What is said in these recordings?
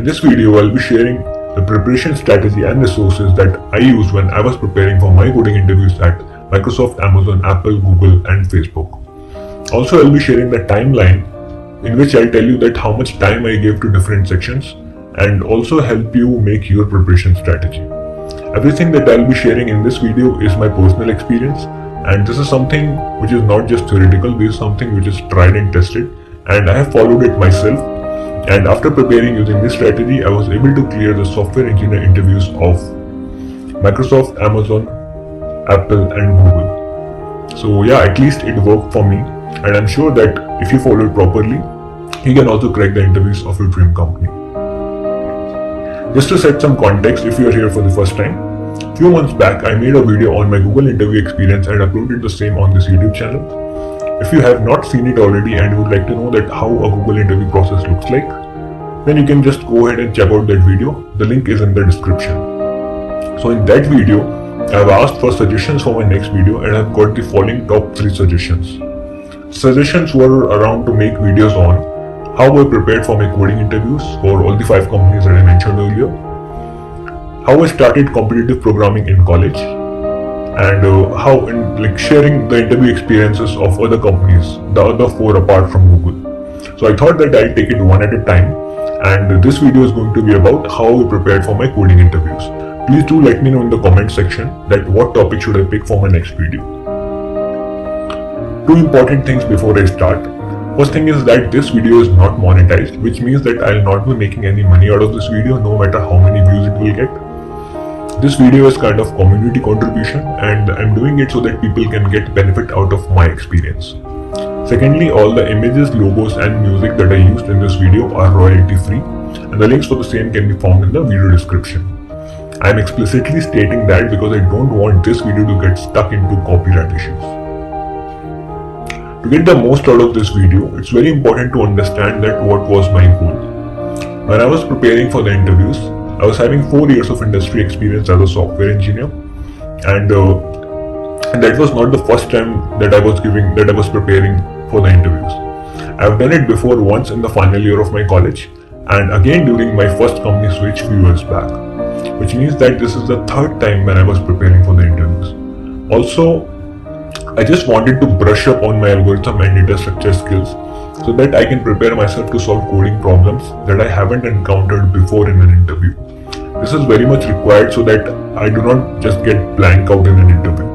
this video, I'll be sharing the preparation strategy and resources that I used when I was preparing for my coding interviews at Microsoft, Amazon, Apple, Google, and Facebook. Also, I'll be sharing the timeline in which I'll tell you that how much time I gave to different sections and also help you make your preparation strategy. Everything that I'll be sharing in this video is my personal experience, and this is something which is not just theoretical, this is something which is tried and tested, and I have followed it myself. And after preparing using this strategy, I was able to clear the software engineer interviews of Microsoft, Amazon, Apple, and Google. So yeah, at least it worked for me, and I'm sure that if you follow it properly, you can also crack the interviews of your dream company. Just to set some context, if you are here for the first time, few months back I made a video on my Google interview experience and uploaded the same on this YouTube channel. If you have not seen it already and would like to know that how a Google interview process looks like, then you can just go ahead and check out that video. The link is in the description. So in that video, I have asked for suggestions for my next video and I have got the following top 3 suggestions. Suggestions were around to make videos on how I prepared for my coding interviews for all the 5 companies that I mentioned earlier, how I started competitive programming in college, and how sharing the interview experiences of other companies, the other 4 apart from Google. So I thought that I'll take it one at a time, and this video is going to be about how I prepared for my coding interviews. Please do let me know in the comment section that what topic should I pick for my next video. 2 important things before I start. First thing is that this video is not monetized, which means that I'll not be making any money out of this video no matter how many views it will get. This video is kind of community contribution and I'm doing it so that people can get benefit out of my experience. Secondly, all the images, logos and music that I used in this video are royalty free and the links for the same can be found in the video description. I am explicitly stating that because I don't want this video to get stuck into copyright issues. To get the most out of this video, it's very important to understand that what was my goal. When I was preparing for the interviews, I was having 4 years of industry experience as a software engineer, and that was not the first time that I was preparing for the interviews. I've done it before once in the final year of my college, and again during my first company switch few years back, which means that this is the 3rd time when I was preparing for the interviews. Also, I just wanted to brush up on my algorithm and data structure skills so that I can prepare myself to solve coding problems that I haven't encountered before in an interview. This is very much required so that I do not just get blank out in an interview.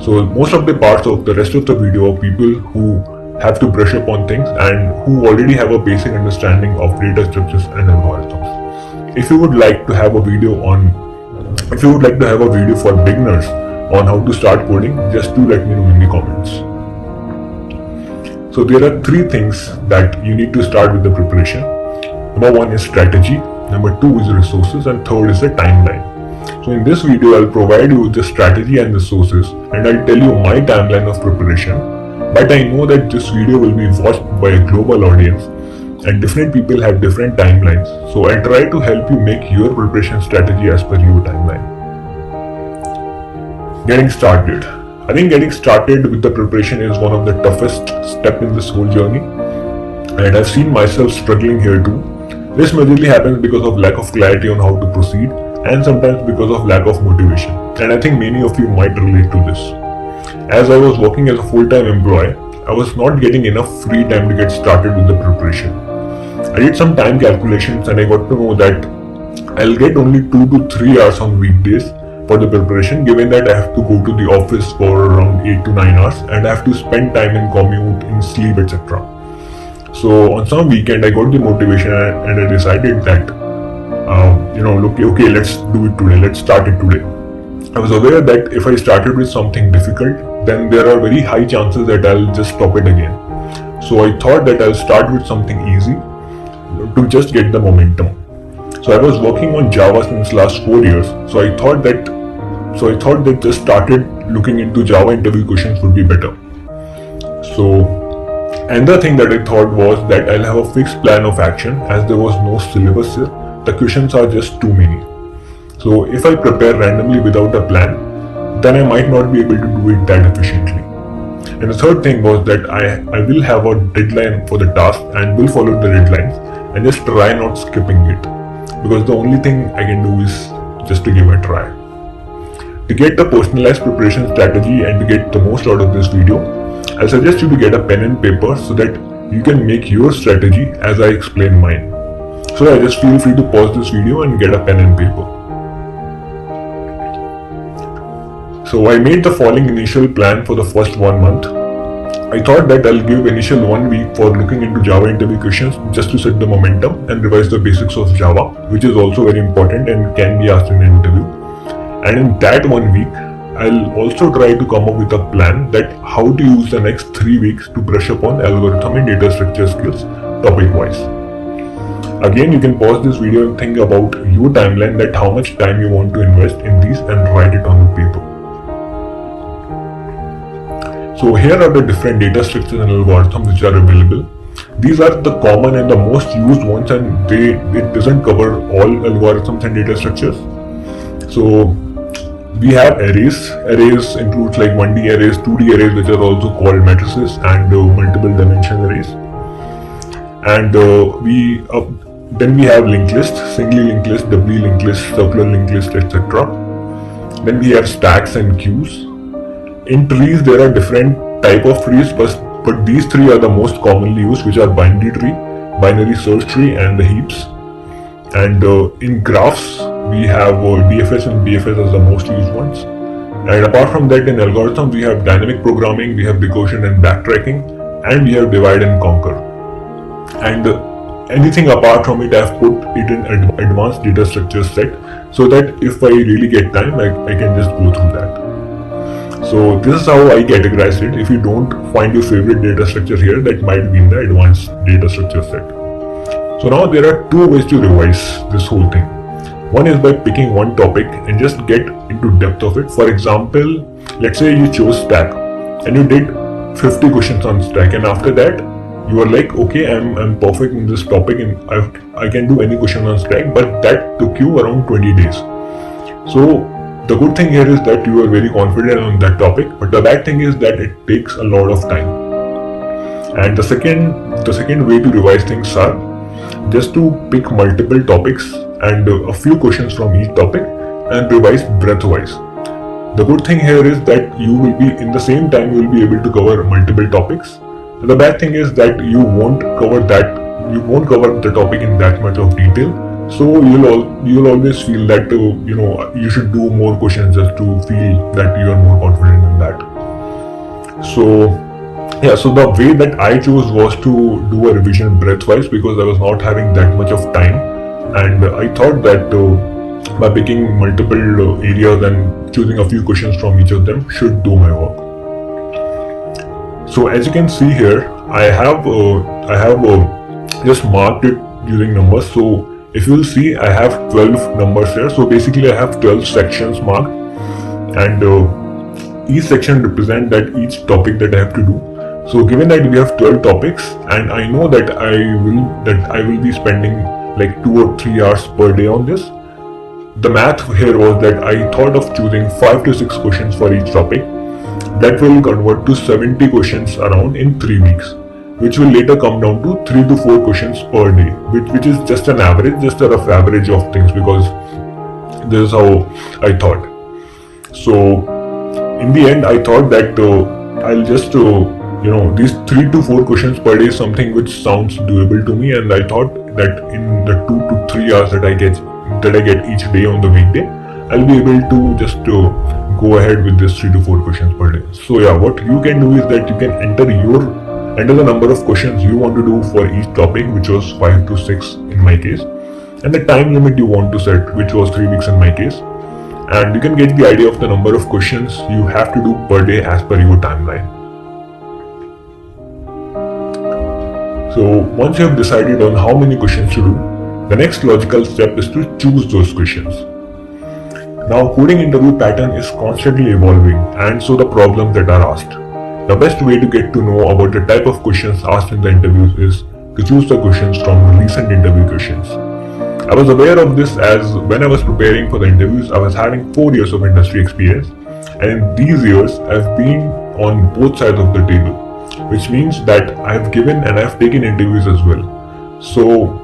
So most of the parts of the rest of the video are people who have to brush up on things and who already have a basic understanding of data structures and algorithms. If you would like to have a video for beginners on how to start coding, just do let me know in the comments. So there are 3 things that you need to start with the preparation. Number 1 is strategy, number 2 is resources, and 3rd is the timeline. So in this video, I'll provide you with the strategy and resources and I'll tell you my timeline of preparation. But I know that this video will be watched by a global audience and different people have different timelines. So I'll try to help you make your preparation strategy as per your timeline. Getting started. I think getting started with the preparation is one of the toughest steps in this whole journey, and I've seen myself struggling here too. This majorly happens because of lack of clarity on how to proceed and sometimes because of lack of motivation, and I think many of you might relate to this. As I was working as a full-time employee, I was not getting enough free time to get started with the preparation. I did some time calculations and I got to know that I'll get only 2 to 3 hours on weekdays for the preparation, given that I have to go to the office for around 8 to 9 hours and I have to spend time in commute, in sleep, etc. So on some weekend I got the motivation and I decided that okay, let's do it today, let's start it today. I was aware that if I started with something difficult, then there are very high chances that I'll just stop it again. So I thought that I'll start with something easy to just get the momentum. So I was working on Java since last 4 years. So I thought that just started looking into Java interview questions would be better. So another thing that I thought was that I'll have a fixed plan of action as there was no syllabus here. The questions are just too many. So if I prepare randomly without a plan, then I might not be able to do it that efficiently. And the third thing was that I will have a deadline for the task and will follow the deadlines and just try not skipping it. because the only thing I can do is just to give it a try. To get the personalized preparation strategy and to get the most out of this video, I suggest you to get a pen and paper so that you can make your strategy as I explain mine. So yeah, just feel free to pause this video and get a pen and paper. So I made the following initial plan for the first 1 month. I thought that I'll give initial 1 week for looking into Java interview questions just to set the momentum and revise the basics of Java, which is also very important and can be asked in an interview. And in that 1 week, I'll also try to come up with a plan that how to use the next 3 weeks to brush up on algorithm and data structure skills topic wise. Again, you can pause this video and think about your timeline, that how much time you want to invest in these and write it on the paper. So here are the different data structures and algorithms which are available. These are the common and the most used ones, and it doesn't cover all algorithms and data structures. So we have arrays. Arrays includes like 1D arrays, 2D arrays, which are also called matrices, and multiple dimension arrays. And then we have linked list, singly linked list, doubly linked list, circular linked list, etc. Then we have stacks and queues. In trees, there are different type of trees, but these three are the most commonly used, which are binary tree, binary search tree, and the heaps. And in graphs, we have DFS and BFS as the most used ones. And apart from that, in algorithm, we have dynamic programming, we have recursion and backtracking, and we have divide and conquer. And anything apart from it, I've put it in advanced data structure set, so that if I really get time, I can just go through that. So this is how I categorize it. If you don't find your favorite data structure here, that might be in the advanced data structure set. So now there are two ways to revise this whole thing. One is by picking one topic and just get into depth of it. For example, let's say you chose stack and you did 50 questions on stack, and after that you are like, okay, I'm perfect in this topic and I can do any question on stack, but that took you around 20 days. So the good thing here is that you are very confident on that topic, but the bad thing is that it takes a lot of time. And the second way to revise things are just to pick multiple topics and a few questions from each topic and revise breadth-wise. The good thing here is that you will be in the same time you will be able to cover multiple topics. The bad thing is that you won't cover the topic in that much of detail. So you'll always feel that you should do more questions just to feel that you are more confident in that. So yeah, so the way that I chose was to do a revision breadth-wise, because I was not having that much of time, and I thought that by picking multiple areas and choosing a few questions from each of them should do my work. So as you can see here, I have just marked it using numbers. So if you will see, I have 12 numbers here. So basically I have 12 sections marked, and each section represents that each topic that I have to do. So given that we have 12 topics, and I know that I will be spending like 2 or 3 hours per day on this, the math here was that I thought of choosing 5 to 6 questions for each topic. That will convert to 70 questions around in 3 weeks, which will later come down to 3 to 4 questions per day, which is just an average, just a rough average of things, because this is how I thought. So in the end, I thought that I'll just these 3 to 4 questions per day is something which sounds doable to me, and I thought that in the 2 to 3 hours that I get each day on the weekday, I'll be able to just go ahead with this 3 to 4 questions per day. So yeah, what you can do is that you can enter the number of questions you want to do for each topic, which was 5 to 6 in my case, and the time limit you want to set, which was 3 weeks in my case, and you can get the idea of the number of questions you have to do per day as per your timeline. So once you have decided on how many questions to do, the next logical step is to choose those questions. Now, coding interview pattern is constantly evolving, and so the problems that are asked. The best way to get to know about the type of questions asked in the interviews is to choose the questions from recent interview questions. I was aware of this as when I was preparing for the interviews, I was having 4 years of industry experience, and in these years, I've been on both sides of the table, which means that I've given and I've taken interviews as well. So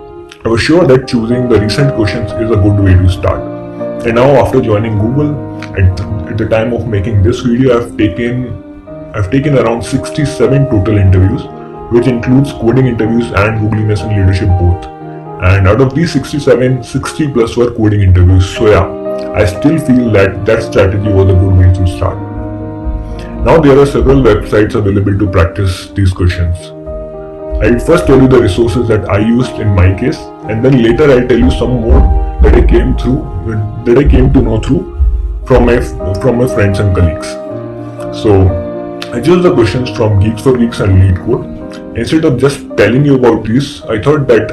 I was sure that choosing the recent questions is a good way to start. And now after joining Google, at the time of making this video, I've taken around 67 total interviews, which includes coding interviews and Googliness and leadership both. And out of these 67, 60 plus were coding interviews. So yeah, I still feel that strategy was a good way to start. Now there are several websites available to practice these questions. I'll first tell you the resources that I used in my case, and then later I'll tell you some more that I came to know through from my friends and colleagues. So I chose the questions from Geeks for Geeks and LeetCode. Instead of just telling you about these, I thought that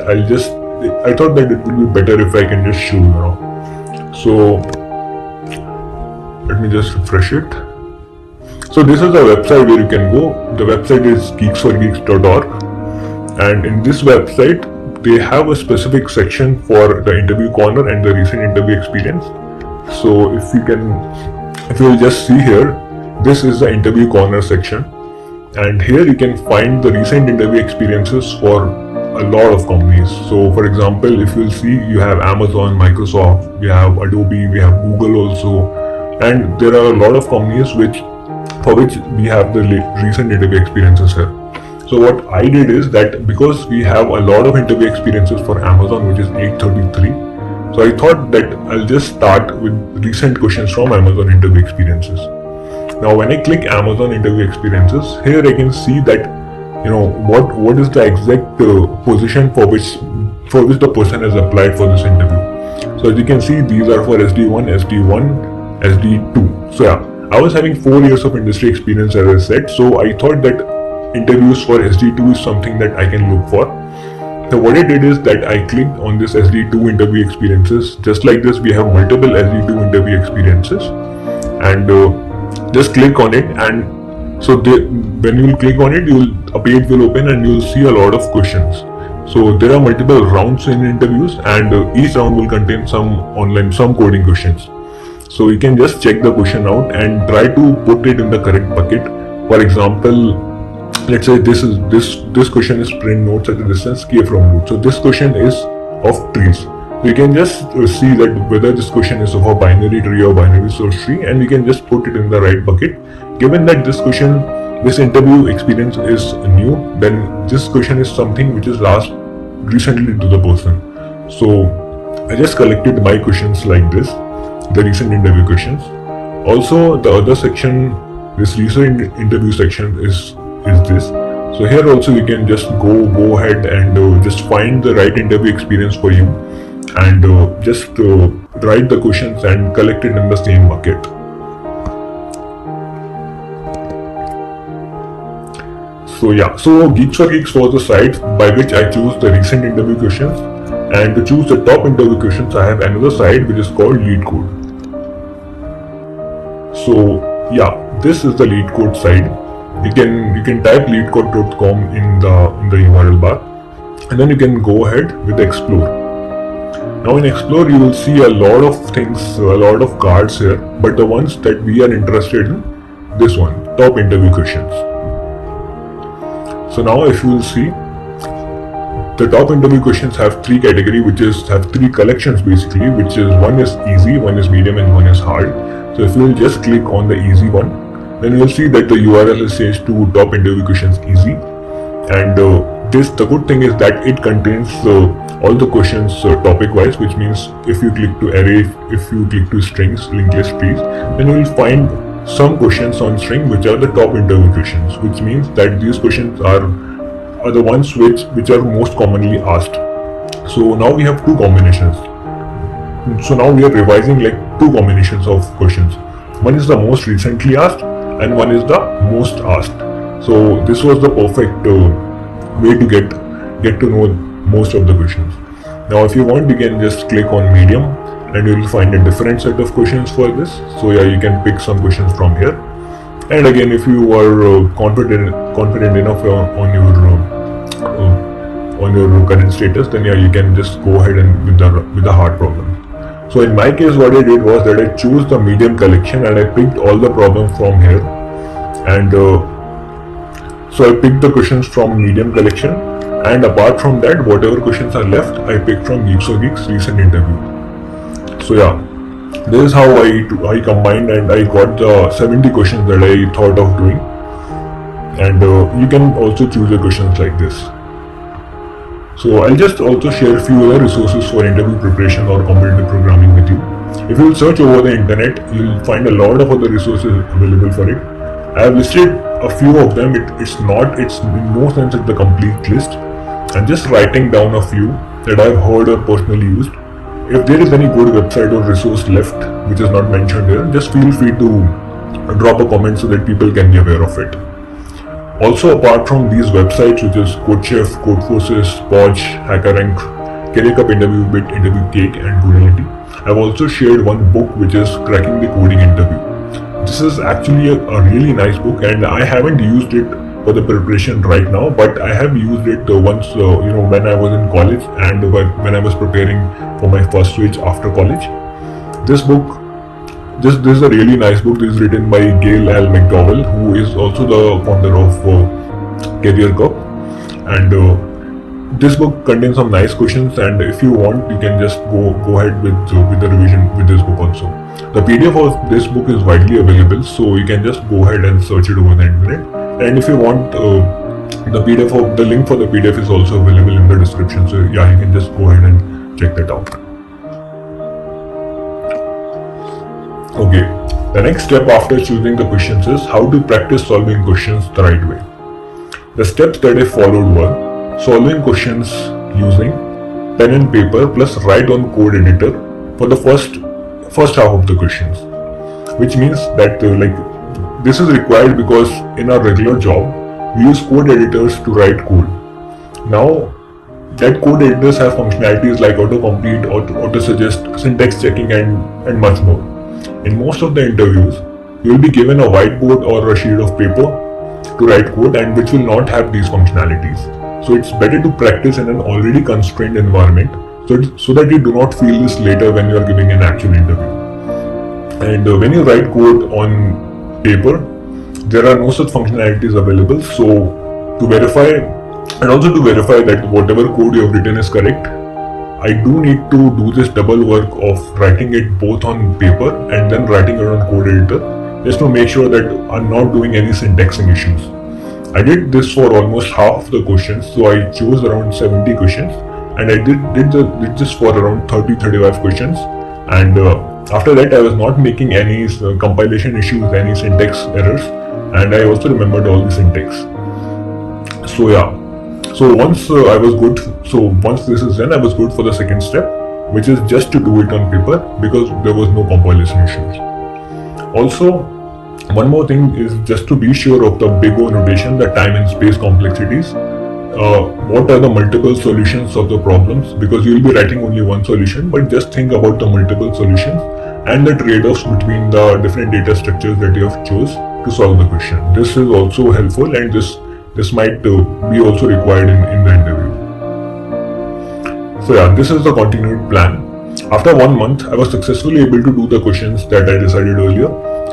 it would be better if I can just show you now. So let me just refresh it. So this is the website where you can go. The website is geeksforgeeks.org, and in this website they have a specific section for the interview corner and the recent interview experience. So if you will just see here, this is the interview corner section, and here you can find the recent interview experiences for a lot of companies. So for example, if you'll see, you have Amazon, Microsoft, we have Adobe, we have Google also, and there are a lot of companies for which we have the recent interview experiences here. So what I did is that because we have a lot of interview experiences for Amazon, which is 833, so I thought that I'll just start with recent questions from Amazon interview experiences. Now when I click Amazon interview experiences, here I can see that what is the exact position for which the person has applied for this interview. So as you can see, these are for SD1, SD1, SD2. So yeah, I was having 4 years of industry experience, as I said, so I thought that interviews for SD2 is something that I can look for. So what I did is that I clicked on this SD2 interview experiences. Just like this, we have multiple SD2 interview experiences, and just click on it, and so when you will click on it, a page will open and you will see a lot of questions. So there are multiple rounds in interviews, and each round will contain some coding questions. So you can just check the question out and try to put it in the correct bucket. For example, let's say this question is print notes at a distance k from root. So this question is of trees. So you can just see that whether this question is of a binary tree or binary source tree, and you can just put it in the right bucket. Given that this interview experience is new, then this question is something which is asked recently to the person. So I just collected my questions like this, the recent interview questions. Also, the other section, this recent interview section is this. So here also you can just go ahead and just find the right interview experience for you, and just write the questions and collect it in the same bucket. So yeah, so Geeks for Geeks was the site by which I choose the recent interview questions, and to choose the top interview questions, I have another site which is called LeetCode. So yeah, this is the LeetCode site. You can type leetcode.com in the URL bar, and then you can go ahead with Explore. Now in Explore, you will see a lot of things, a lot of cards here, but the ones that we are interested in, this one, top interview questions. So now if you will see, the top interview questions have 3 categories, have 3 collections basically, which is one is easy, one is medium, and one is hard. So if you will just click on the easy one, then you will see that the URL is changed to top interview questions easy, and the good thing is that it contains all the questions topic wise, which means if you click to array, if you click to strings, linked list trees, then you will find some questions on string which are the top interview questions, which means that these questions are the ones which are most commonly asked. So now we have 2 combinations. So now we are revising like 2 combinations of questions. One is the most recently asked, and one is the most asked. So this was the perfect way to get to know most of the questions. Now if you want, you can just click on medium, and you will find a different set of questions for this. So yeah, you can pick some questions from here. And again, if you are confident enough on your current status, then yeah, you can just go ahead and with the hard problem. So in my case, what I did was that I chose the medium collection, and I picked all the problems from here. And so I picked the questions from medium collection, And apart from that, whatever questions are left, I pick from Geeks or Geeks recent interview. So yeah, this is how I combined and I got the 70 questions that I thought of doing. And you can also choose your questions like this. So I'll just also share a few other resources for interview preparation or competitive programming with you. If you search over the internet, you'll find a lot of other resources available for it. I have listed a few of them. It's in no sense it's the complete list. I'm just writing down a few that I've heard or personally used. If there is any good website or resource left which is not mentioned here, just feel free to drop a comment so that people can be aware of it. Also, apart from these websites, which is CodeChef, Codeforces, Podge, HackerRank, Career Cup Interview Bit, Interview Cake, and Codality, I've also shared one book which is Cracking the Coding Interview. This is actually a really nice book, and I haven't used it for the preparation right now, but I have used it once, when I was in college and when I was preparing for my first switch after college. This is a really nice book. This is written by Gail L. McDowell, who is also the founder of Career Cup, and this book contains some nice questions, and if you want, you can just go ahead with the revision with this book also. The PDF of this book is widely available, so you can just go ahead and search it over the internet. And if you want, the link for the PDF is also available in the description. So yeah, you can just go ahead and check that out. Okay, the next step after choosing the questions is how to practice solving questions the right way. The steps that I followed were solving questions using pen and paper plus write on code editor for the first half of the questions, which means that this is required because in our regular job we use code editors to write code. Now that code editors have functionalities like autocomplete, auto-suggest, syntax checking, and much more. In most of the interviews, you will be given a whiteboard or a sheet of paper to write code, and which will not have these functionalities. So it's better to practice in an already constrained environment so that you do not feel this later when you are giving an actual interview. And when you write code on paper, there are no such functionalities available. So to verify that whatever code you have written is correct, I do need to do this double work of writing it both on paper and then writing it on code editor, just to make sure that I'm not doing any syntaxing issues. I did this for almost half of the questions, so I chose around 70 questions, and I did this for around 30-35 questions. And after that, I was not making any compilation issues, any syntax errors, and I also remembered all the syntax. So yeah. So once this is done, I was good for the second step, which is just to do it on paper because there was no compilation issues. Also, one more thing is just to be sure of the big O notation, the time and space complexities. What are the multiple solutions of the problems? Because you will be writing only one solution, but just think about the multiple solutions and the trade-offs between the different data structures that you have chose to solve the question. This is also helpful, and this might be also required in the interview. So yeah, this is the continued plan. After 1 month, I was successfully able to do the questions that I decided earlier,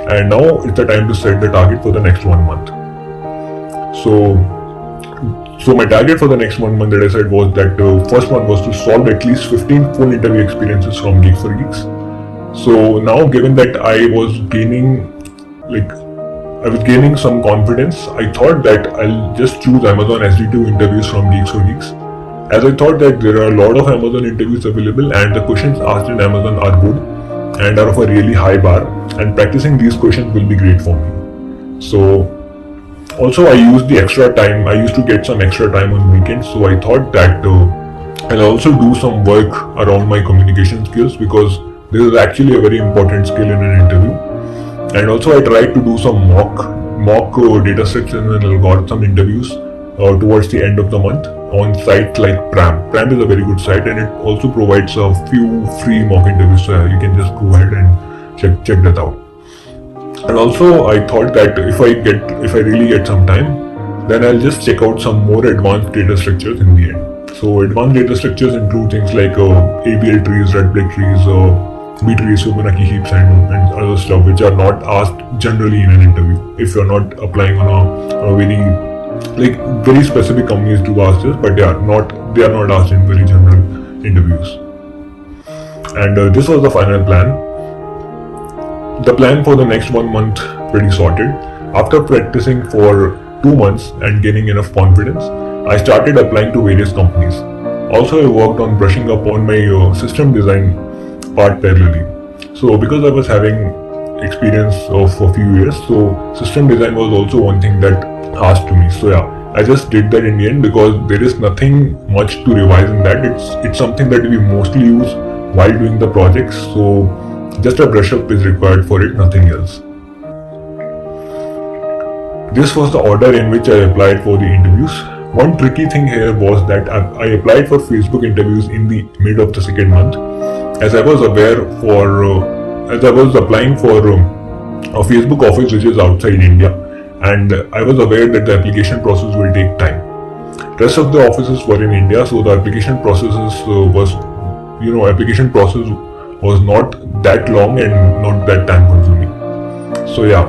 and now it's the time to set the target for the next 1 month. So my target for the next 1 month that I said was that first one was to solve at least 15 full interview experiences from Geeks for Geeks. So now, given that I was gaining some confidence, I thought that I'll just choose Amazon SD2 interviews from Geeks for Geeks, as I thought that there are a lot of Amazon interviews available and the questions asked in Amazon are good and are of a really high bar, and practicing these questions will be great for me. So also I used the extra time. I used to get some extra time on weekends, so I thought that I'll also do some work around my communication skills, because this is actually a very important skill in an interview. And also I tried to do some mock data sets and algorithm interviews towards the end of the month on sites like Pram. Pram is a very good site, and it also provides a few free mock interviews, so you can just go ahead and check that out. And also I thought that if I really get some time, then I'll just check out some more advanced data structures in the end. So advanced data structures include things like ABL trees, red black trees, B-trees, Fibonacci heaps, and other stuff which are not asked generally in an interview if you're not applying on a very like very specific companies do ask this, but they are not asked in very general interviews. And this was the final plan. The plan for the next 1 month pretty sorted. After practicing for 2 months and gaining enough confidence, I started applying to various companies. Also, I worked on brushing up on my system design part parallelly. So because I was having experience of a few years, so system design was also one thing that asked to me. So yeah, I just did that in the end because there is nothing much to revise in that. It's something that we mostly use while doing the projects. So just a brush up is required for it, nothing else. This was the order in which I applied for the interviews. One tricky thing here was that I applied for Facebook interviews in the mid of the second month, as I was applying for a Facebook office which is outside India, and I was aware that the application process will take time. Rest of the offices were in India, so the application process was not that long and not that time consuming. So yeah,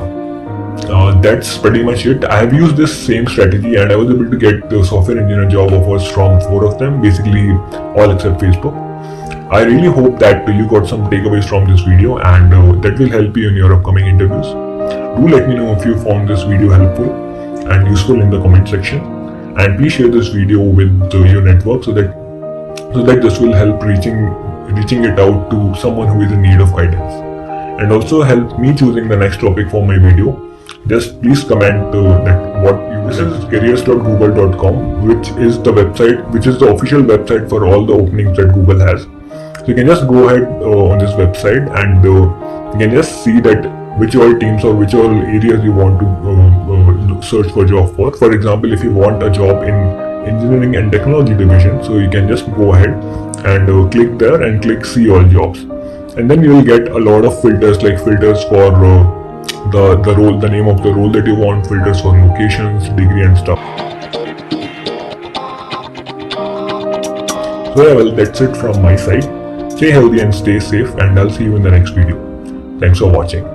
that's pretty much it. I have used this same strategy and I was able to get the software engineer job offers from 4 of them, basically all except Facebook. I really hope that you got some takeaways from this video and that will help you in your upcoming interviews. Do let me know if you found this video helpful and useful in the comment section, and please share this video with your network so that this will help reaching it out to someone who is in need of guidance, and also help me choosing the next topic for my video. Just please comment that what you. This is careers.google.com, which is the official website for all the openings that Google has. So you can just go ahead on this website and you can just see that which all teams or which all areas you want to search for job for. For example, if you want a job in engineering and technology division, so you can just go ahead and click there and click see all jobs, and then you will get a lot of filters, like filters for the role, the name of the role that you want, filters for locations, degree and stuff. So yeah, well, that's it from my side. Stay healthy and stay safe, and I'll see you in the next video. Thanks for watching.